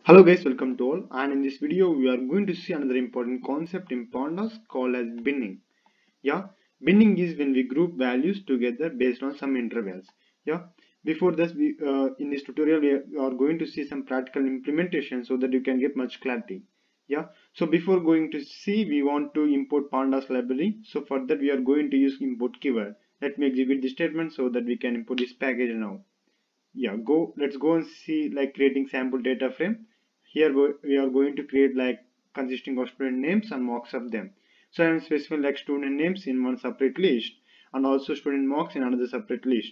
Hello guys, welcome to all, and in this video we are going to see another important concept in Pandas called as binning. Yeah, binning is when we group values together based on some intervals. Yeah, before this in this tutorial we are going to see some practical implementation so that you can get much clarity. Yeah, so before going to see, we want to import Pandas library. So for that we are going to use import keyword. Let me execute the statement so that we can import this package now. Yeah, let's go and see like creating sample data frame. Here we are going to create like consisting of student names and marks of them. So I am specifying like student names in one separate list and also student marks in another separate list.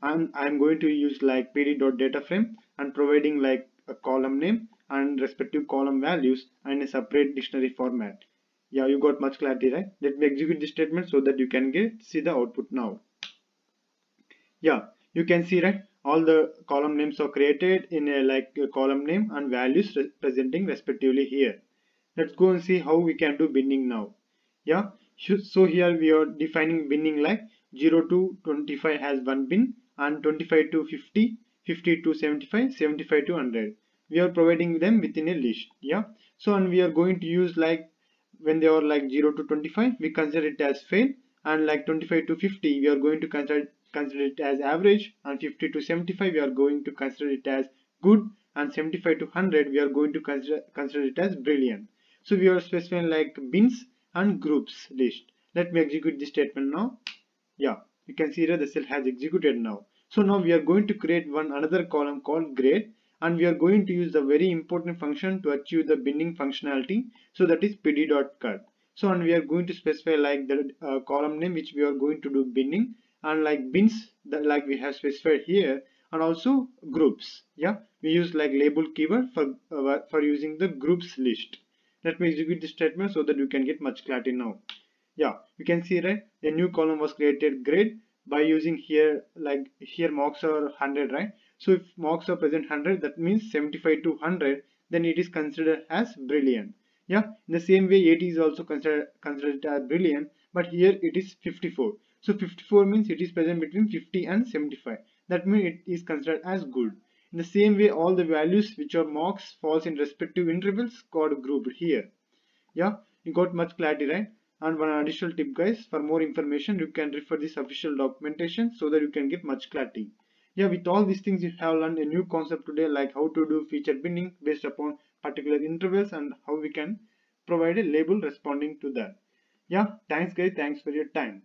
And I'm going to use like pd.dataframe and providing like a column name and respective column values and a separate dictionary format. Yeah, you got much clarity, right? Let me execute this statement so that you can see the output now. Yeah, you can see, right, all the column names are created in a column name and values representing respectively here. Let's go and see how we can do binning now. Yeah, so here we are defining binning like 0 to 25 has one bin and 25 to 50, 50 to 75, 75 to 100. We are providing them within a list. Yeah, so and we are going to use like when they are like 0 to 25 we consider it as fail, and like 25 to 50 we are going to consider it as average, and 50 to 75 we are going to consider it as good, and 75 to 100 we are going to consider it as brilliant. So we are specifying like bins and groups list. Let me execute this statement now. Yeah, you can see that the cell has executed now. So now we are going to create another column called grade, and we are going to use the very important function to achieve the binning functionality. So that is pd.cut. So and we are going to specify like the column name which we are going to do binning, and like bins that like we have specified here, and also groups. Yeah, we use like label keyword for using the groups list. Let me execute this statement so that you can get much clarity now. Yeah, you can see, right, a new column was created grade by using here like here marks are 100, right? So if marks are present 100, that means 75 to 100, then it is considered as brilliant. Yeah, in the same way 80 is also considered as brilliant, but here it is 54. So 54 means it is present between 50 and 75, that means it is considered as good. In the same way all the values which are marks falls in respective intervals got grouped here. Yeah, you got much clarity, right? And one additional tip guys, for more information you can refer this official documentation so that you can get much clarity. Yeah, with all these things you have learned a new concept today, like how to do feature binning based upon particular intervals and how we can provide a label responding to that. Yeah, thanks guys, thanks for your time.